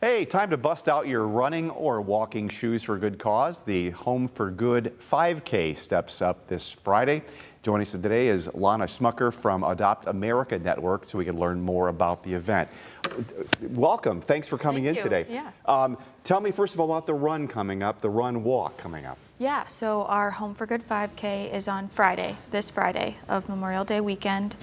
Hey, time to bust out your running or walking shoes for a good cause. The Home for Good 5K steps up this Friday. Joining us today is Lana Smucker from Adopt America Network so we can learn more about the event. Welcome. Thanks for coming in today. Yeah. Tell me first of all about the run coming up, the run walk coming up. Yeah, so our Home for Good 5K is on Friday, this Friday of Memorial Day weekend.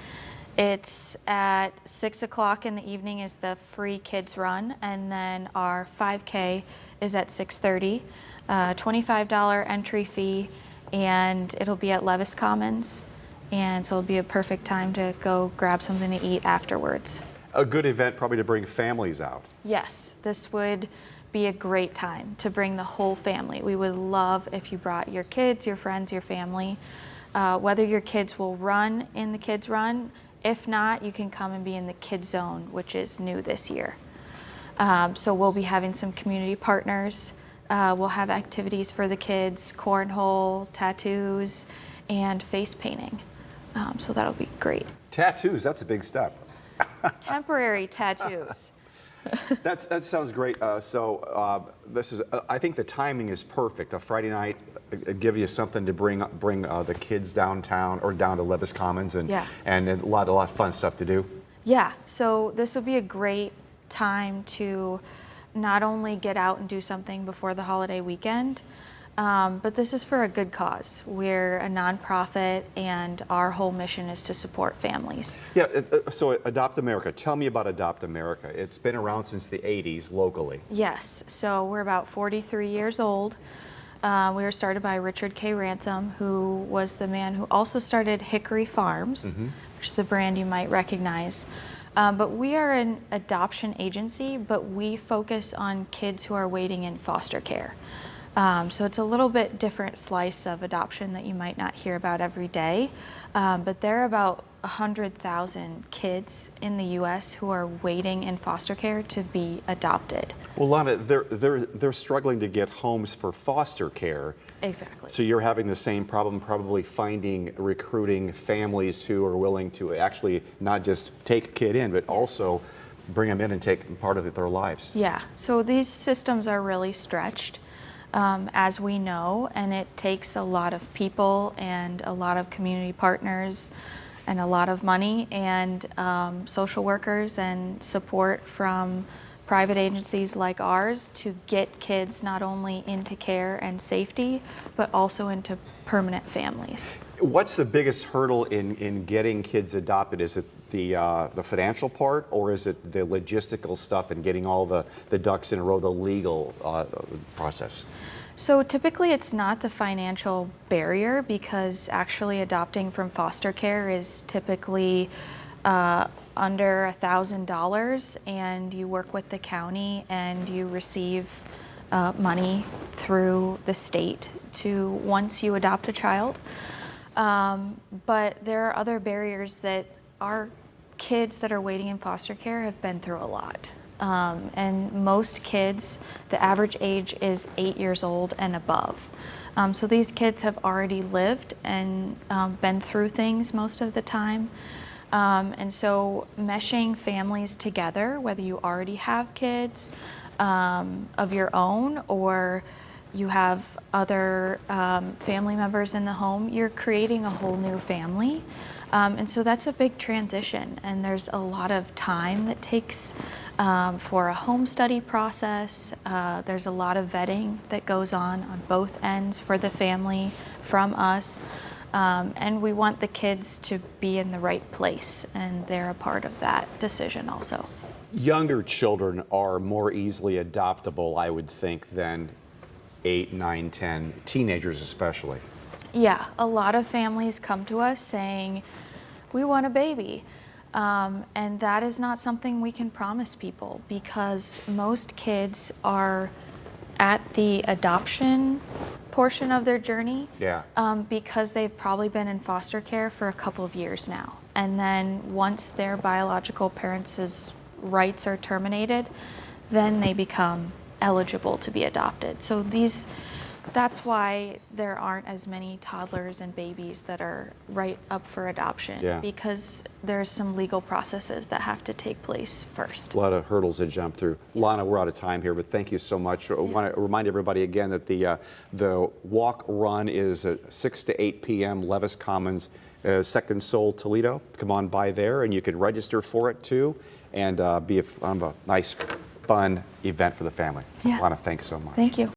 It's at 6 o'clock in the evening is the free kids run, and then our 5K is at 6:30, $25 entry fee, and it'll be at Levis Commons, and so it'll be a perfect time to go grab something to eat afterwards. A good event probably to bring families out. Yes, this would be a great time to bring the whole family. We would love if you brought your kids, your friends, your family. Whether your kids will run in the kids run, if not, you can come and be in the kids zone, which is new this year. So we'll be having some community partners. We'll have activities for the kids, cornhole, tattoos, and face painting. So that'll be great. Tattoos, that's a big step. Temporary tattoos. That sounds great. This is. I think the timing is perfect. A Friday night, give you something to bring the kids downtown or down to Levis Commons, and a lot of fun stuff to do. Yeah. So this would be a great time to not only get out and do something before the holiday weekend, but this is for a good cause. We're a nonprofit, and our whole mission is to support families. Yeah, so Adopt America. Tell me about Adopt America. It's been around since the 80s locally. Yes, so we're about 43 years old. We were started by Richard K. Ransom, who was the man who also started Hickory Farms, which is a brand you might recognize. But we are an adoption agency, but we focus on kids who are waiting in foster care. So it's a little bit different slice of adoption that you might not hear about every day, but there are about 100,000 kids in the U.S. who are waiting in foster care to be adopted. Well, Lana, they're struggling to get homes for foster care. Exactly. So you're having the same problem, probably recruiting families who are willing to actually not just take a kid in, but also bring them in and take part of their lives. Yeah, so these systems are really stretched. As we know, and it takes a lot of people and a lot of community partners and a lot of money and social workers and support from private agencies like ours to get kids not only into care and safety, but also into permanent families. What's the biggest hurdle in getting kids adopted? Is it the financial part, or is it the logistical stuff and getting all the ducks in a row, the legal process? So typically it's not the financial barrier, because actually adopting from foster care is typically under $1,000, and you work with the county and you receive money through the state once you adopt a child. But there are other barriers that our kids that are waiting in foster care have been through a lot. And most kids, the average age is 8 years old and above. So these kids have already lived and been through things most of the time. And so meshing families together, whether you already have kids of your own or you have other family members in the home, you're creating a whole new family. And so that's a big transition, and there's a lot of time that takes for a home study process. There's a lot of vetting that goes on both ends for the family, from us, and we want the kids to be in the right place, and they're a part of that decision also. Younger children are more easily adoptable, I would think, than 8, 9, 10, teenagers especially. Yeah, a lot of families come to us saying, we want a baby. And that is not something we can promise people, because most kids are at the adoption portion of their journey because they've probably been in foster care for a couple of years now. And then once their biological parents' rights are terminated, then they become eligible to be adopted. So these That's why there aren't as many toddlers and babies that are right up for adoption, Yeah. because there's some legal processes that have to take place first. A lot of hurdles to jump through. Lana, we're out of time here, but thank you so much. I want to remind everybody again that the walk run is at 6 to 8 p.m. Levis Commons, Second Soul, Toledo. Come on by there, and you can register for it too, and be a nice, fun event for the family. Yeah. Lana, thanks so much. Thank you.